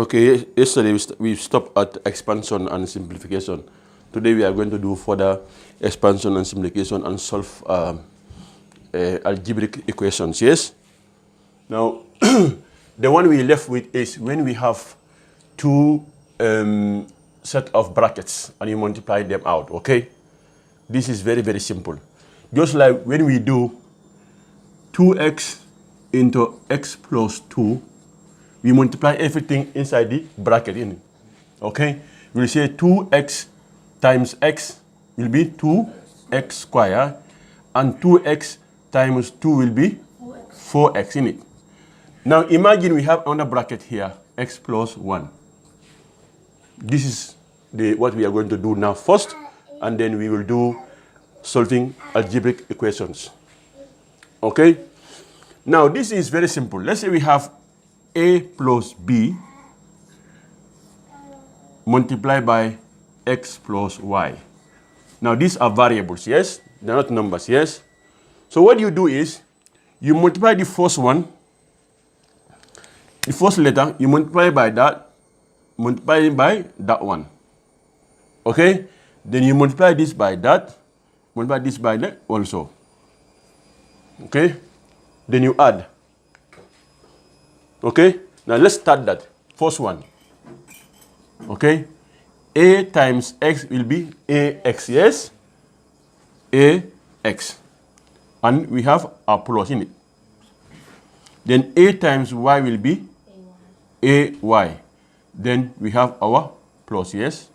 Okay, yesterday we stopped at expansion and simplification. Today we are going to do further expansion and simplification and solve algebraic equations, yes? Now, the one we left with is when we have two set of brackets and you multiply them out, okay? This is very, very simple. Just like when we do 2x into x plus 2, we multiply everything inside the bracket in it, okay? We'll say 2x times x will be 2x squared, and 2x times 2 will be 4x in it. Now imagine we have another bracket here, x plus 1. This is what we are going to do now first, and then we will do solving algebraic equations, okay? Now this is very simple. Let's say we have a plus b multiplied by x plus y. Now these are variables, yes? They're not numbers, yes? So what you do is, you multiply the first one, the first letter, you multiply by that, multiply by that one. Okay? Then you multiply this by that, multiply this by that also. Okay? Then you add. Okay? Now let's start that. First one. Okay? A times x will be ax, yes? Ax. And we have a plus in it. Then a times y will be ay. Then we have our plus, yes?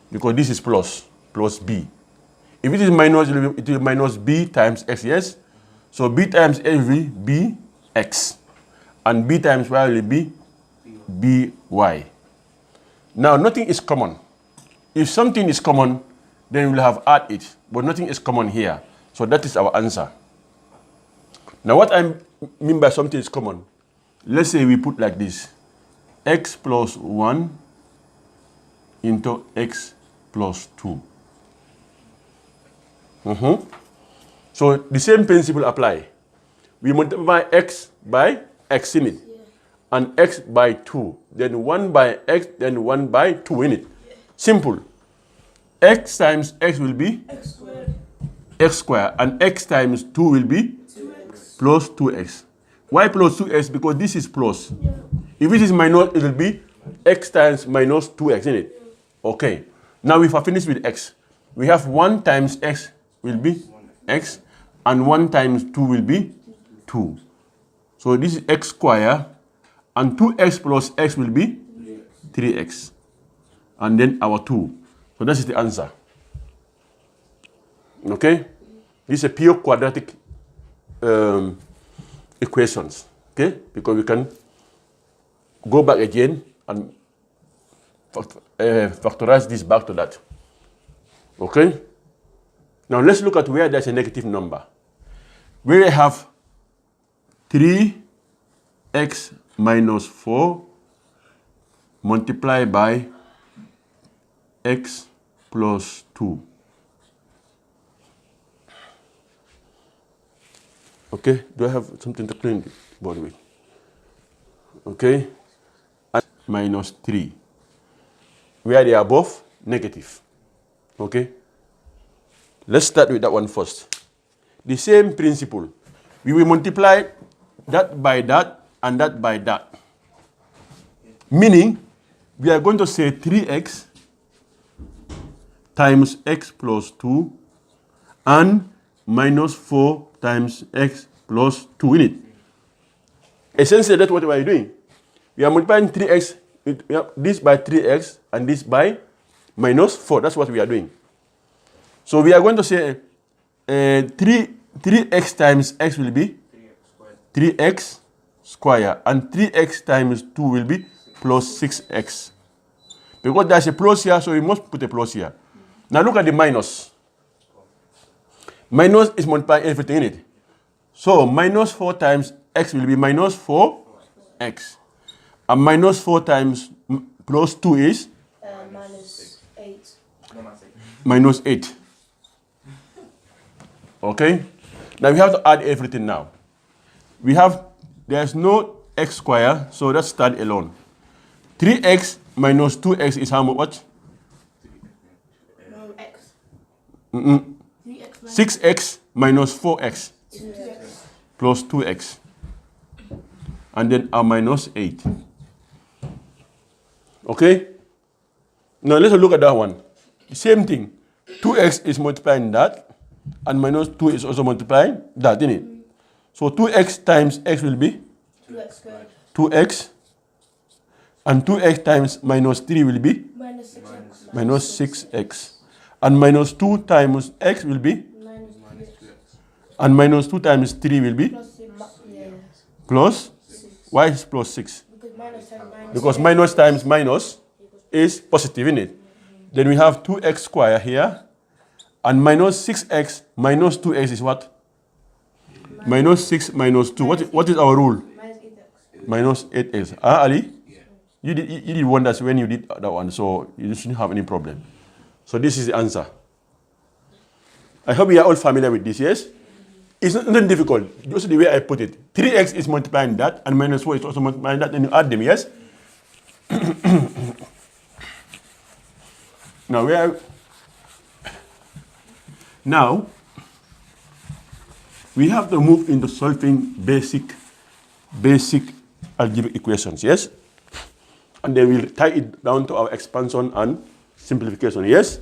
Because this is plus b. If it is minus, it will be minus b times x, yes? So b times x will be bx. And b times y will be by. Now nothing is common. If something is common, then we'll have add it. But nothing is common here. So that is our answer. Now what I mean by something is common, let's say we put like this. X plus 1 into x plus 2. So the same principle apply. We multiply x by x in it, and x by 2, then 1 by x, then 1 by 2 in it. Simple. X times x will be x squared, and x times 2 will be 2x. Plus 2x. Why plus 2x? Because this is plus. If it is minus, it will be x times minus 2x in it. Okay. Now if I finish with x, we have 1 times x will be x, and 1 times 2 will be 2. So this is x squared, and 2x plus x will be 3x. And then our 2. So that is the answer. Okay? This is a pure quadratic equations. Okay? Because we can go back again and factorize this back to that. Okay? Now let's look at where there's a negative number. Where we have 3x minus 4 multiplied by x plus 2. Okay, do I have something to clean the board with? Okay, and minus 3. Where they are both negative. Okay, let's start with that one first. The same principle. We will multiply that by that and that by that. Meaning, we are going to say 3x times x plus 2 and minus 4 times x plus 2 in it. Essentially, that's what we are doing. We are multiplying 3x, this by 3x and this by minus 4. That's what we are doing. So we are going to say 3x times x will be 3x squared, and 3x times 2 will be plus 6x. Because there's a plus here, so we must put a plus here. Now look at the minus. Minus is multiplying everything in it. So minus 4 times x will be minus 4x. And minus 4 times plus 2 is? Minus 8. Minus 8. Okay? Now we have to add everything now. There's no x squared, so let's start alone. 3x minus 2x is how much? No, X. 3X 6x minus 4x 2X. plus 2x. And then a minus 8. Okay? Now let's look at that one. Same thing. 2x is multiplying that, and minus 2 is also multiplying that, isn't it? So 2x times x will be 2X squared. 2x, and 2x times minus 3 will be Minus 6X. minus 6x. And minus 2 times x will be, Minus 3X. and minus 2 times 3 will be Plus 6. Yeah. plus. Why is plus 6? Because minus times minus. Because minus times minus is positive, isn't it? Then we have 2x squared here, and minus 6x minus 2x is what? Minus 6 minus 2. What is our rule? Minus 8X. Minus 8x. Ah, Ali? You did wonders when you did that one, so you shouldn't have any problem. So this is the answer. I hope you are all familiar with this, yes? It's not difficult. Just the way I put it. 3x is multiplying that, and minus 4 is also multiplying that, and you add them, yes? Now we have to move into solving basic algebraic equations, yes? And then we'll tie it down to our expansion and simplification, yes?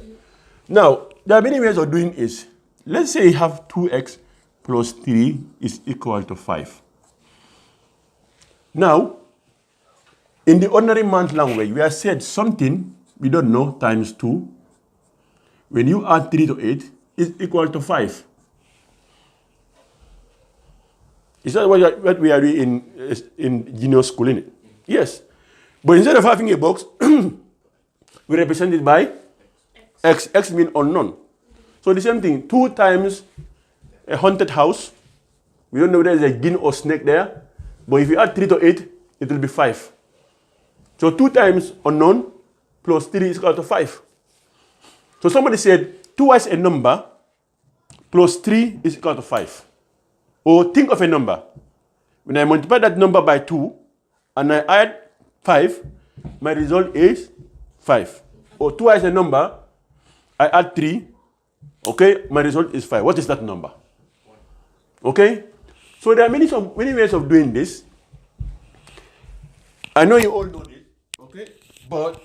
Now, there are many ways of doing this. Let's say you have 2x plus 3 is equal to 5. Now, in the ordinary math language, we have said something we don't know times 2. When you add 3 to 8, is equal to 5. Is that what we are doing in junior school, isn't it? Yes. But instead of having a box, we represent it by x. X means unknown. So the same thing, 2 times a haunted house. We don't know whether there's a jinn or snake there. But if you add 3 to 8, it will be 5. So 2 times unknown plus 3 is equal to 5. So somebody said, twice a number plus 3 is equal to 5. Or think of a number. When I multiply that number by 2 and I add 5, my result is 5. Or twice a number, I add 3, okay, my result is 5. What is that number? Okay? So there are many ways of doing this. I know you all know this, okay? But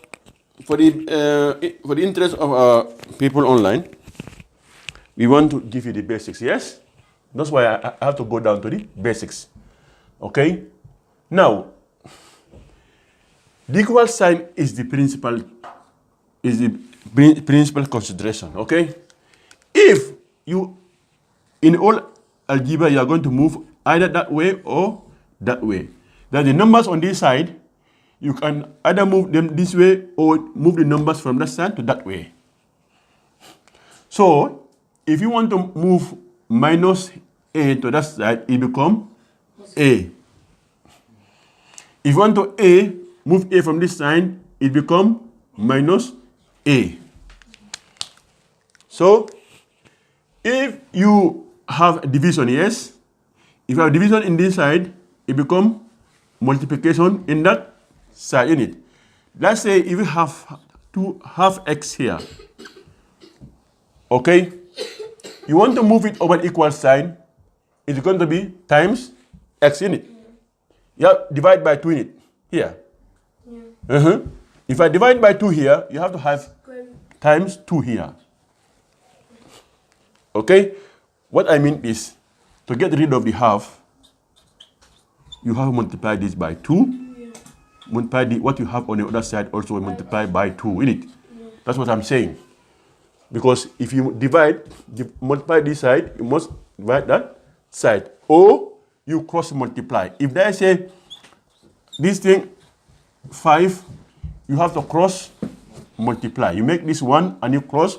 for the interest of our people online, we want to give you the basics, yes? That's why I have to go down to the basics, okay? Now, the equal sign is the principal consideration, okay? If you, in all algebra, you are going to move either that way or that way. Then the numbers on this side, you can either move them this way or move the numbers from that side to that way. So, if you want to move minus a to that side, it becomes a. If you want to move a from this side, it becomes minus a. So, if you have division, yes, if you have division in this side, it becomes multiplication in that side, in it. Let's say if you have half x here, okay, you want to move it over equal sign, it's going to be times x in it. Yeah, divide by 2 in it, here. Yeah. If I divide by 2 here, you have to have times 2 here. Okay? What I mean is, to get rid of the half, you have to multiply this by 2. Multiply what you have on the other side also multiply by 2, in it. That's what I'm saying. Because if you multiply this side, you must divide that side. Or you cross multiply. If they say this thing 5, you have to cross multiply. You make this 1 and you cross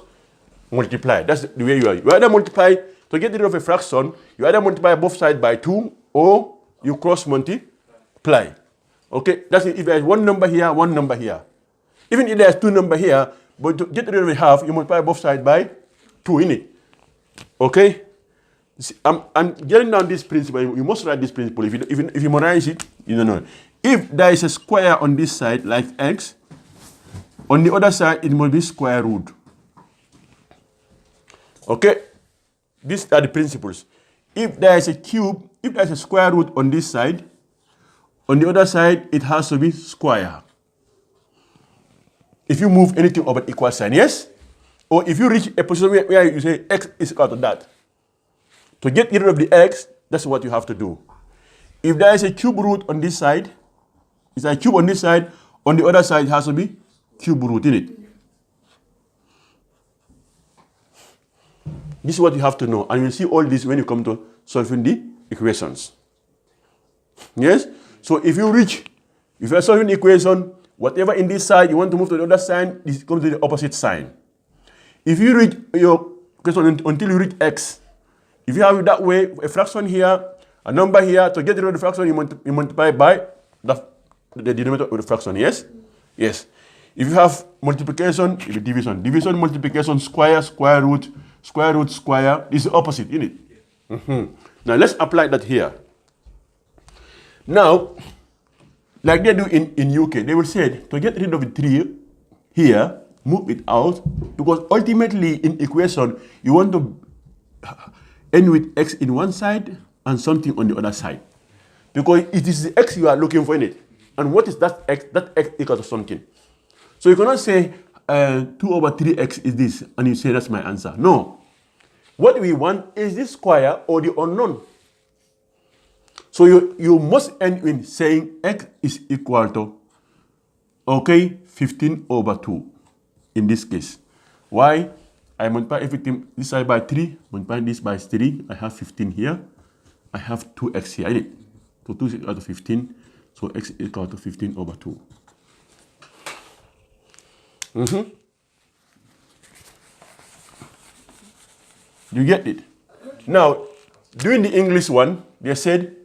multiply. That's the way you are. You either multiply, to get rid of a fraction, you either multiply both sides by 2 or you cross multiply. Okay, that's it. If there's one number here, one number here. Even if there's 2 numbers here, but to get rid of a half, you multiply both sides by 2, in it. Okay? See, I'm getting down this principle. You must write this principle. If you memorize it, you don't know. if there is a square on this side, like x, on the other side, it must be square root. Okay? These are the principles. If there is a cube, if there is a square root on this side, on the other side, it has to be square. If you move anything over equal sign, yes? Or if you reach a position where you say x is equal to that. To get rid of the x, that's what you have to do. If there is a cube root on this side, it's a cube on this side, on the other side, it has to be cube root in it. This is what you have to know. And you'll see all this when you come to solving the equations. Yes? So if you are solving the equation, whatever in this side, you want to move to the other side, this comes to the opposite sign. If you reach your question until you reach x, if you have it that way, a fraction here, a number here, to get rid of the fraction, you multiply by the denominator of the fraction, yes? Yes. If you have multiplication, it will be division. Division, multiplication, square, square root, square, is the opposite, isn't it? Now let's apply that here. Now, like they do in UK, they will say to get rid of the 3 here, move it out, because ultimately in equation, you want to end with x in one side and something on the other side. Because it is the x you are looking for in it. And what is that x? That x equals to something. So you cannot say 2 over 3x is this, and you say that's my answer. No. What we want is this square or the unknown. So you must end in saying x is equal to, okay, 15 over 2 in this case. Why? I multiply everything this side by 3, multiply this by 3, I have 15 here, I have 2x here, isn't it? So 2 is equal to 15, so x is equal to 15 over 2. You get it? Now, during the English one, they said,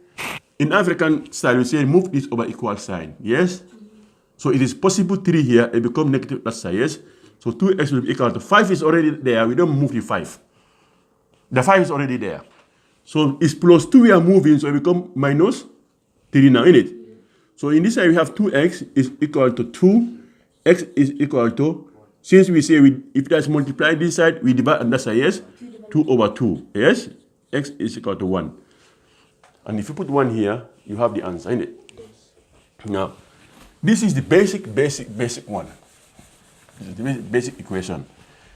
in African style, we say move this over equal sign, yes? So it is possible 3 here, it becomes negative that side, yes? So 2x will be equal to 5 is already there, we don't move the 5. The 5 is already there. So it's plus 2 we are moving, so it becomes minus 3 now, isn't it? So in this side we have 2x is equal to 2, x is equal to, since we say if that's multiply this side, we divide on that side, yes? 2 over 2, yes? X is equal to 1. And if you put 1 here, you have the answer, isn't it? Now, this is the basic one. This is the basic equation.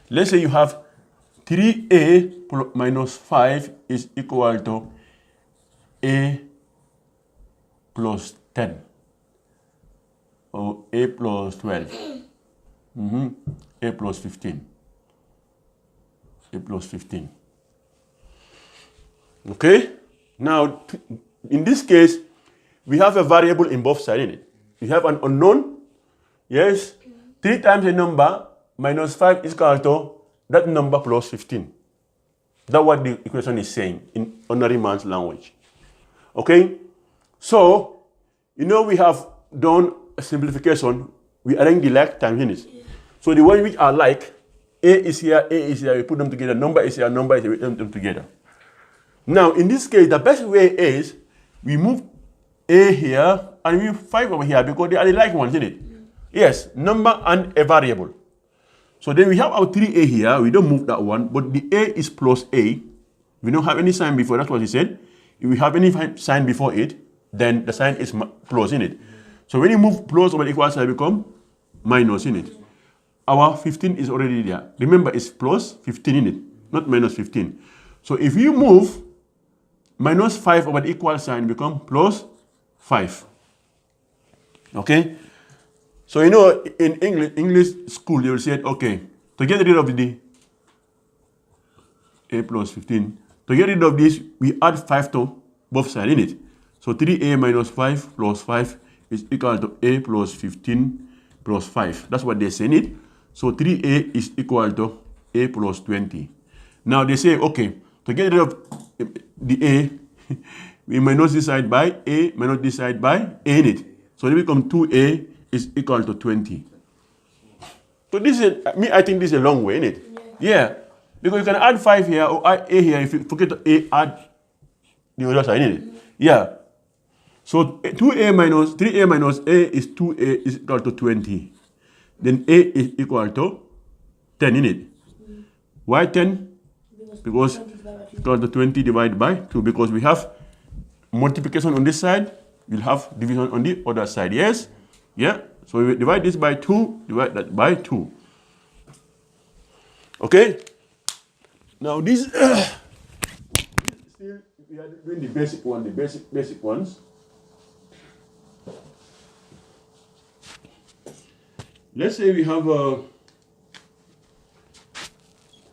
Let's say you have 3a minus 5 is equal to a plus 10 or a plus 12, a plus 15, a plus 15. Okay? Now, in this case, we have a variable in both sides, isn't it? We have an unknown, yes? 3 times a number minus 5 is equal to that number plus 15. That's what the equation is saying in ordinary man's language. Okay? So, you know we have done a simplification. We arrange the like times units. So the ones which are like, A is here, we put them together. Number is here, number is here, we put them together. Now, in this case, the best way is we move A here and we move 5 over here because they are the like ones, isn't it? Yes, number and a variable. So then we have our 3a here. We don't move that one, but the a is plus a. We don't have any sign before. That's what he said. If we have any sign before it, then the sign is plus in it. So when you move plus over the equal sign, become minus in it. Our 15 is already there. Remember, it's plus 15 in it, not minus 15. So if you move minus 5 over the equal sign, become plus 5. Okay? So you know, in English school, they will say, okay, to get rid of the a plus 15, to get rid of this, we add 5 to both sides in it. So 3a minus 5 plus 5 is equal to a plus 15 plus 5. That's what they say in it. So 3a is equal to a plus 20. Now they say, okay, to get rid of the a, we minus this side by a, minus this side by a in it. So they become 2a is equal to 20. So this is, I think this is a long way, isn't it? Yeah. Because you can add 5 here or add a here. If you forget to a, add the other side, isn't it? Yeah. So 2a minus 3a minus a is 2a is equal to 20. Then a is equal to 10 in it. Why 10? Because equal to 20 divided by 2. Because we have multiplication on this side, we'll have division on the other side. Yes? Yeah. So we divide this by 2, divide that by 2. Okay? Now this still we are doing the basic one, the basic ones. Let's say we have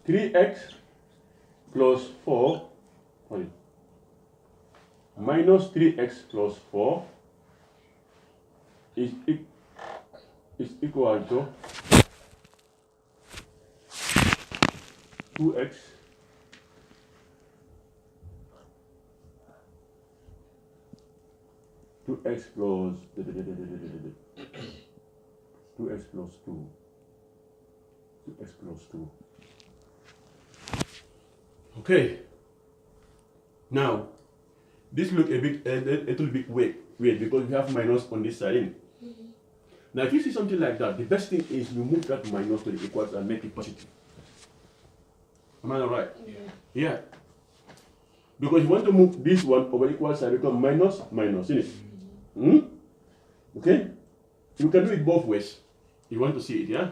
3x plus 4 minus 3x plus 4 is equal to 2x plus 2x plus 2. 2x plus 2. Okay. Now, this look a little bit weird because we have minus on this side. Now, if you see something like that, the best thing is you move that minus to the equals and make it positive. Am I not right? Yeah. Because you want to move this one over equal side, become minus, isn't it? Okay? You can do it both ways. You want to see it, yeah?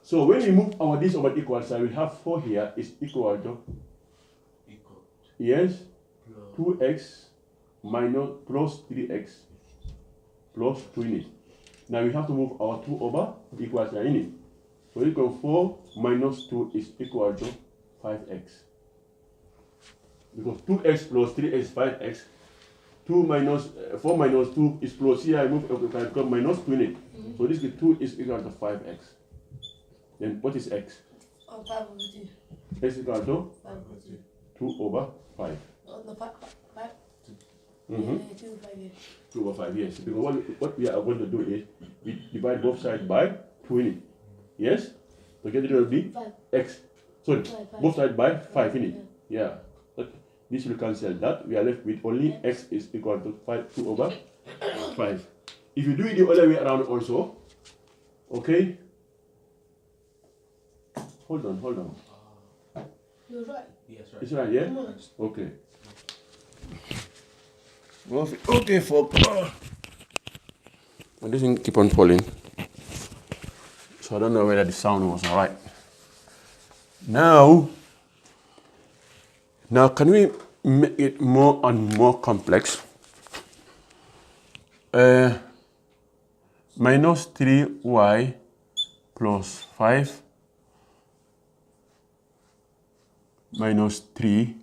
So when we move our this over equal side, we have 4 here is equal to yes, 2x minus plus 3x plus 2 in it. Now we have to move our 2 over equal sign in it. So you can 4 minus 2 is equal to 5x. Because 2x plus 3x is 5x. 2 minus 4 minus 2 is plus here. I move become minus 2 in it. So this 2 is equal to 5x. Then what is x? 5 over 2. X equal to 5 over 2. 2 over 5. No, 5. 5. Mm-hmm. 2 over 5, yeah. 2 over 5, yes. Because what we are going to do is we divide both sides by 2 in it. Yes? So get rid of the 5. x. Sorry, 5. both sides by 5 in it. Yeah. But this will cancel that. We are left with only x is equal to 2 over 5. If you do it the other way around also, okay? Hold on. You're right. Yes, right. It's right, yeah? Come on. Okay. Okay, folks. This thing keep on falling. So I don't know whether the sound was alright. Now can we make it more and more complex? Minus 3y plus 5 minus 3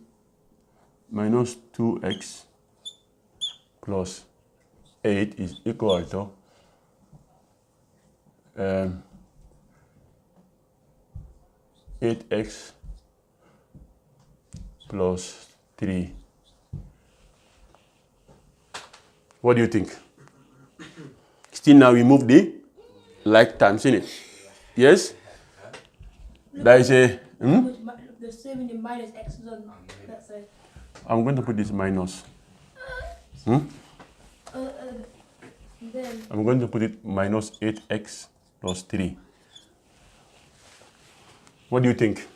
minus 2x plus 8 is equal to 8x plus 3. What do you think? Still now we move the like times in it. Yes? There is a... The 70 minus x is on that side. I'm going to put this minus. Then I'm going to put it minus 8x plus 3. What do you think?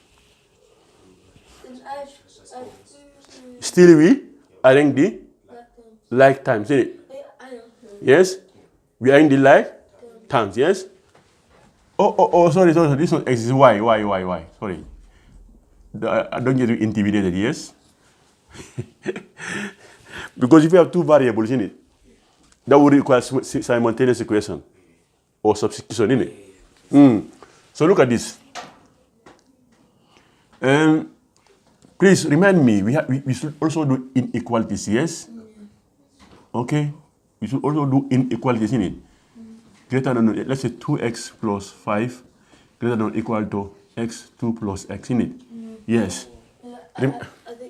Still we adding the like times, isn't it? Yes? We are in the like times, yes? Oh, sorry. This one x is y. Sorry. I don't get intimidated, yes? Because if you have two variables in it, that would require simultaneous equation or substitution, in it. So look at this. Please remind me, we should also do inequalities, yes? Okay? We should also do inequalities in it. Greater than, let's say 2x plus 5 greater than or equal to x 2 plus x in it. Yes. I think,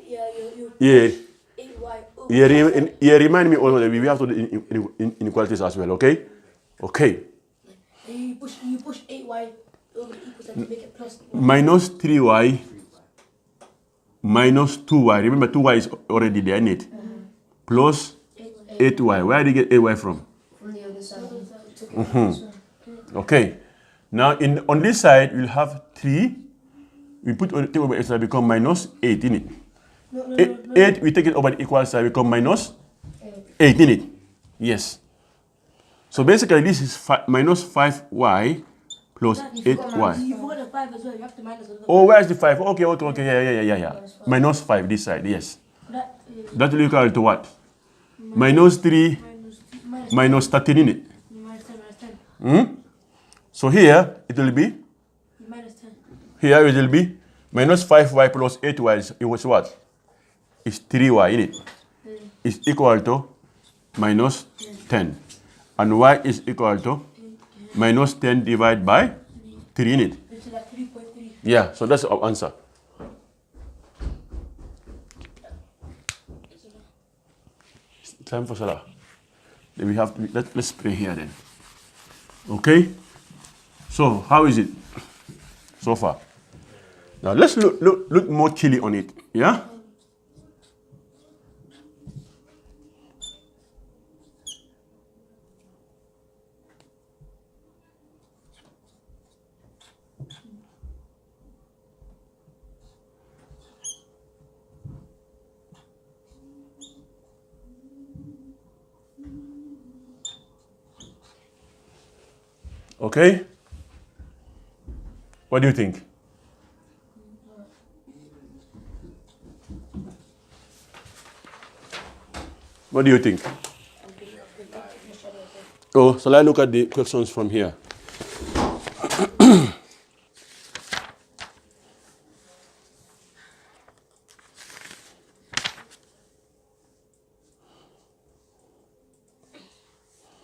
you Yeah. 8y. Yeah, remind me also that we have to do inequalities as well, okay? Okay. You push 8y over equal sign to make it plus 1. Minus 3y minus 2y. Remember 2y is already there in it. Plus 8y. Where did you get 8y from? From the other side. Okay. Now on this side we'll have 3. We put take over x side become minus 8 in it. No. 8 we take it over the equal side become minus 8 in it. Yes. So basically this is minus 5y plus 8y. You forgot the 5 as well. You have to minus the Oh, where's the 5? Okay. Yeah. Minus 5 this side, yes. That will equal to what? Minus 3 minus 13 in it. Minus 10. So here it will be? Minus 10. Here it will be minus 5y plus 8y. It was what? It's 3y in it. Is equal to minus 10. And y is equal to minus 10 divided by 3 in it. It's like 3.3. Yeah, so that's our answer. Time for Salah. Then we have to, let's pray here then. Okay? So, how is it so far? Now, let's look more chilly on it. Yeah? Okay? What do you think? What do you think? Oh, shall I look at the questions from here?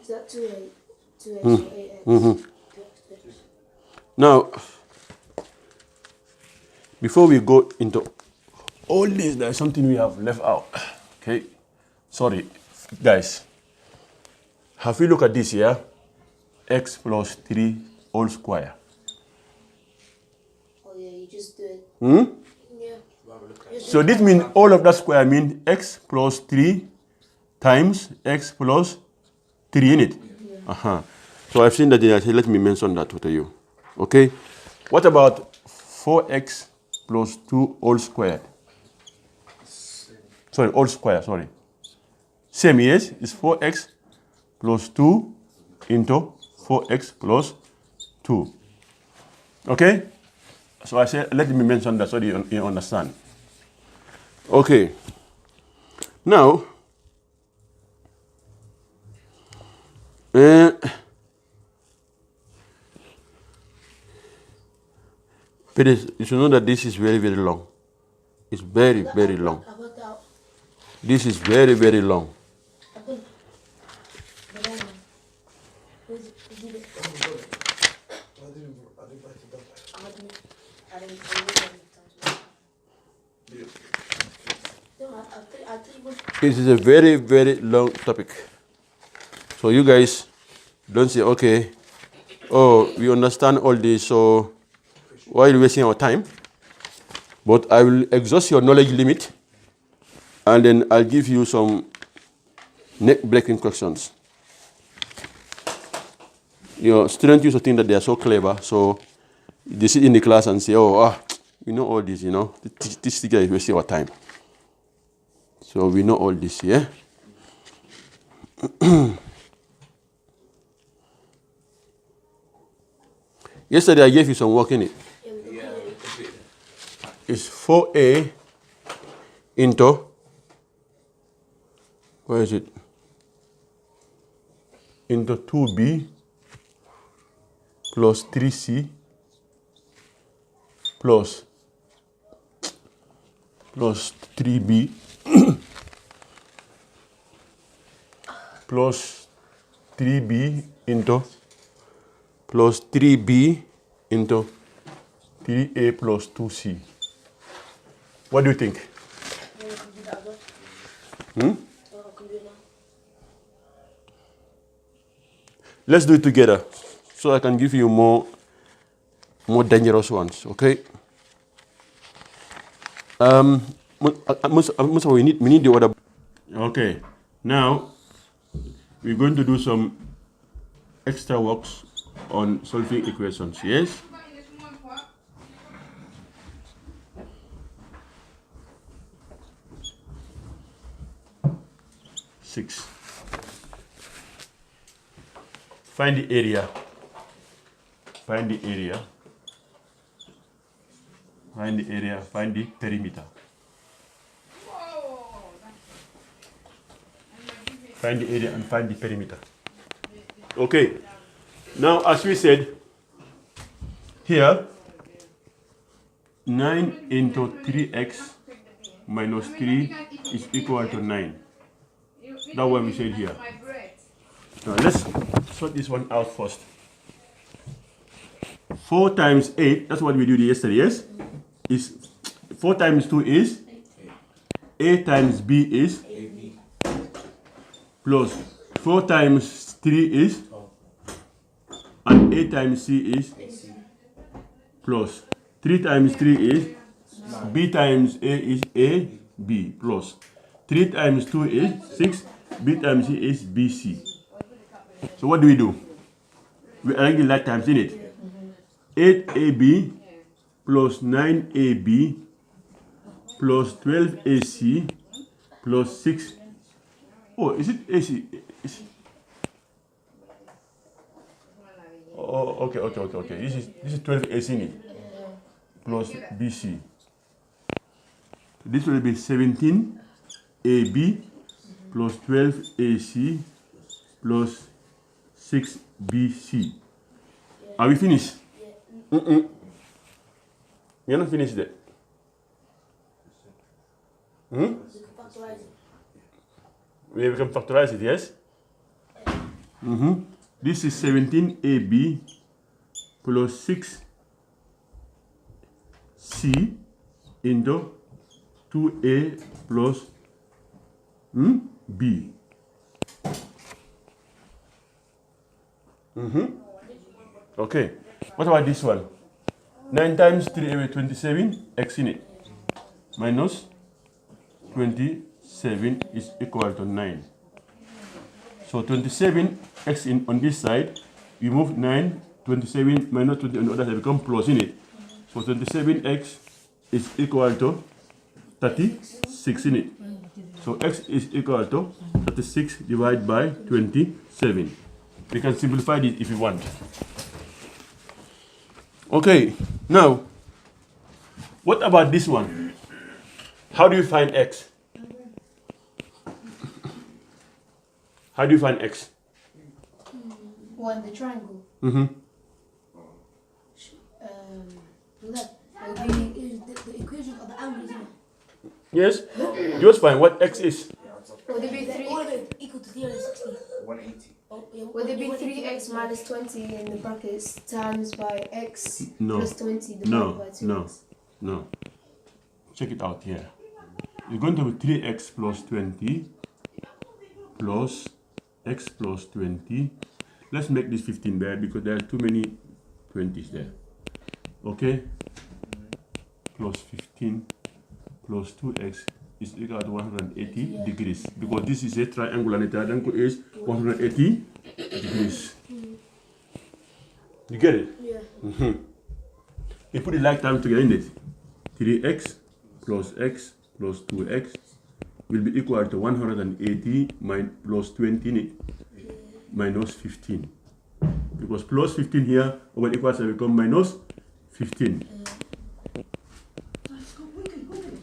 Is that 2x or 8x? Now, before we go into all this, there's something we have left out. Okay? Sorry, guys. Have you look at this here? X plus 3 whole square. Oh yeah, you just do it. Yeah. So this means all of that square means x plus 3 times x plus 3 in it. So I've seen that there. Let me mention that to you. Okay? What about 4x plus 2 whole squared? Sorry, whole square, sorry. Same, yes? It's 4x plus 2 into 4x plus 2. Okay? So I said, let me mention that so you understand. Okay. Now, you should know that this is very, very long. It's very, very long. This is very, very long. This is a very, very long topic. So you guys don't say, okay, oh, we understand all this, so why are you wasting our time? But I will exhaust your knowledge limit, and then I'll give you some neck-breaking questions. Your students used to think that they are so clever, so they sit in the class and say, oh, we know all this, you know. This guy is wasting our time. So we know all this, yeah? Yesterday I gave you some work in it. It's 4a into, where is it? Into 2b plus 3c plus 3b plus 3b into plus 3b into 3a plus 2c. What do you think? Let's do it together so I can give you more dangerous ones, okay? We need the other. Okay, now we're going to do some extra works on solving equations, yes? Six. Find the area. Find the area. Find the area. Find the perimeter. Find the area and find the perimeter. Okay. Now, as we said, here, 9 into 3x minus 3 is equal to 9. That's what we said here. Now, let's sort this one out first. 4 times 8, that's what we did yesterday, yes? Is 4 times 2 is? A times B is? Plus 4 times 3 is? And A times C is? Plus 3 times 3 is? B times A is A, B, plus 3 times 2 is 6, B times C is BC. So what do? We arrange the like times in it. 8AB plus 9AB plus 12AC plus 6. Oh, is it AC? Oh, okay. This is 12AC in it. Plus BC. This will be 17AB plus 12AC plus 6BC. Are we finished? We're not finished yet. We can factorize it, yes? This is 17AB plus 6C into 2A plus B. Okay. What about this one? 9 times 3 away 27, x in it. Minus 27 is equal to 9. So 27 x in on this side, we move 9, 27 minus 20 on the other side become plus in it. So 27x is equal to 36 in it. So x is equal to 36 divided by 27. We can simplify this if you want. Okay, now, what about this one? How do you find x? How do you find x? One, the triangle. Look, the equation of the angle, isn't it? Yes, just find what x is. Would it be 3? Equal to 360. 180. Oh, yeah, Would it be 3x minus 20 in the brackets times by x No. plus 20 divided by 2x? No. Check it out here. It's going to be 3x plus 20 plus x plus 20. Let's make this 15 there because there are too many 20s there. Okay? Plus 15 plus 2x is equal to 180 degrees because this is a triangle and a triangle is 180 degrees. You get it? Yeah. You put the like terms together in it. 3x plus x plus 2x will be equal to 180 plus 20 in it minus 15. Because plus 15 here over equals to become minus 15.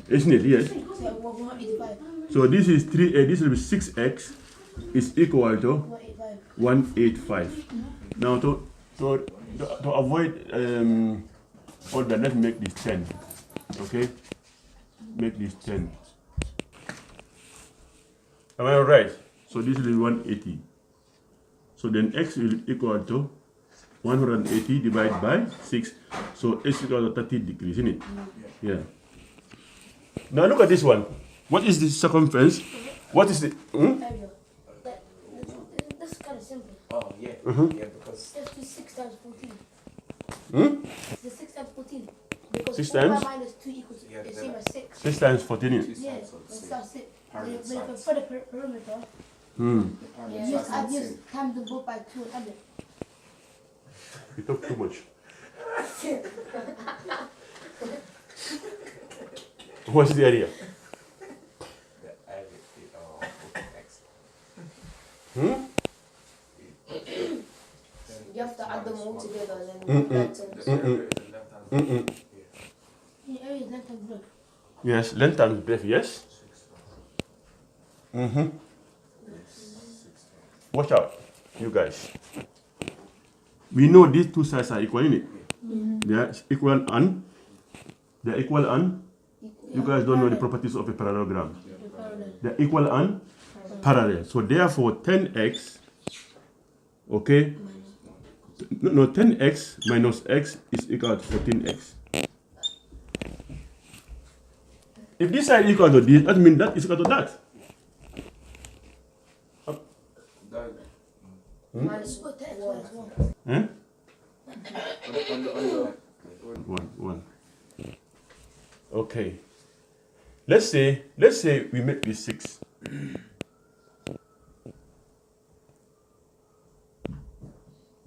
Isn't it? Yes. So 185. So this is 3a, this will be 6x is equal to 185. 185. Now to avoid all that, let's make this 10. Okay? Make this 10. Am I right? So this will be 180. So then x will equal to 180 divided by 6. So x equal to 30 degrees, isn't it? Yeah. Now look at this one. What is the circumference? What is the... Area. That's kind of simple. Oh, yeah. Yeah, because... Let's do 6 times 14. Hmm? The 6 times 14. Because 6 4 times? minus 2 equals the same as 6. 6 times 14. Yeah, that's it. Then for the perimeter, Just add just times them both by 2 and add it. You talk too much. What's the area? The area of X. You have to add them all together and The then area is the left hand. The area is length and breadth. Yes, length and breadth, yes. Watch out, you guys. We know these two sides are equal, innit? They are equal and you guys don't know the properties of a parallelogram. They are equal and parallel. So therefore 10x, okay? No, 10x minus x is equal to 14x. If this side is equal to this, that means that is equal to that. minus Put the x one. minus 1. Eh? On One. Okay. Let's say we make this 6.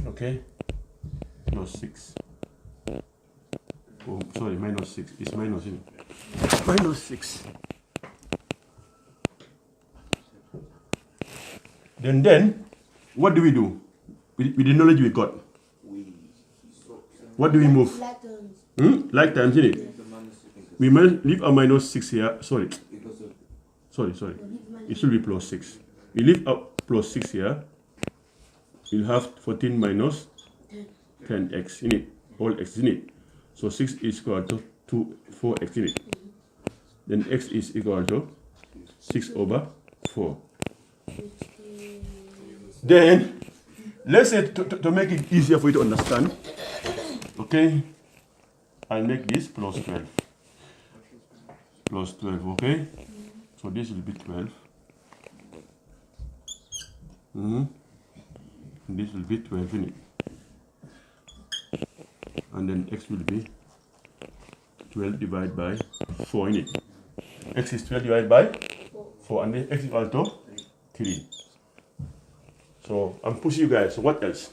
Okay. Plus 6. Oh, sorry, minus 6. It's minus, isn't it? Minus 6. Then, what do we do? With the knowledge we got, what do we move? Like terms. Like times, isn't it? We must leave a minus 6 here. Sorry. It should be plus 6. We leave up plus 6 here. We'll have 14 minus 10x in it. All x in it. So 6 is equal to 4x in it. Then x is equal to 6 over 4. Then, let's say to make it easier for you to understand, okay, I'll make this plus 12. Plus 12, okay? So this will be 12. And this will be 12 in it. And then x will be 12 divided by 4 in it. X is 12 divided by 4, and then x is equal to 3. So I'm pushing you guys. So what else?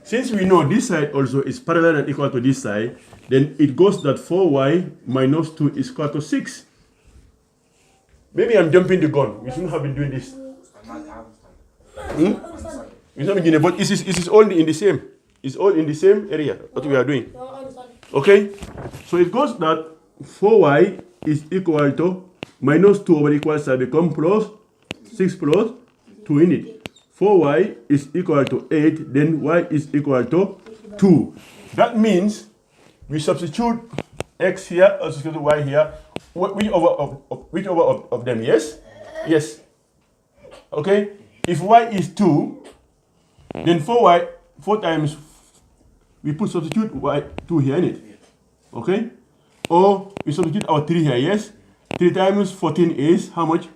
Since we know this side also is parallel and equal to this side, then it goes that 4y minus 2 is equal to 6. Maybe I'm jumping the gun. We shouldn't have been doing this. It's not beginning, but it is all in the same. It's all in the same area that we are doing. Okay? So it goes that 4y is equal to minus 2 over the equal side become plus 6 plus 2 in it. 4y is equal to 8, then y is equal to 2. That means we substitute x here, or substitute y here, which of them, yes? Yes. Okay? If y is 2, then 4 times, we put substitute y 2 here in it. Okay? Or we substitute our 3 here, yes? 3 times 14 is how much?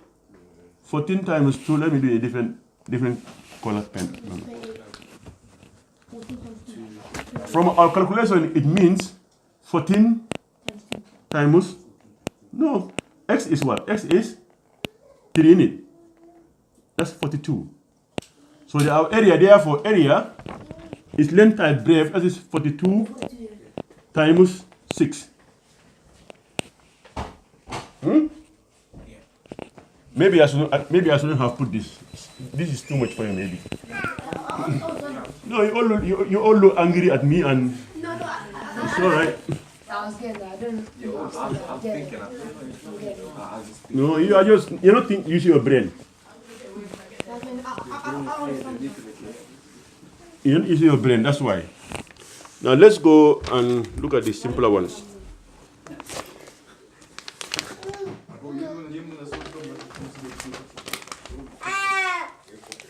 14 times 2, let me do a different color pen. From our calculation, it means 14 times, no, x is what? X is 3 in it. That's 42. So our area, therefore, area is length times breadth, that is 42 times 6. Maybe I shouldn't have put this. This is too much for you, maybe. No, you all look angry at me, and it's all right. I was getting that. I don't I'm thinking. No, you're not using your brain. You don't use your brain. That's why. Now let's go and look at the simpler ones.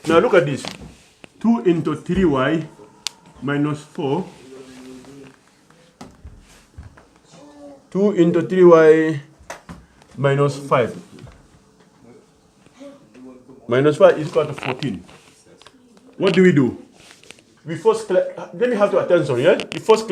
Now look at this. 2 into 3y minus 4. 2 into 3y minus 5. Minus 5 is equal to 14. What do? We first, let me have your attention, yeah? We first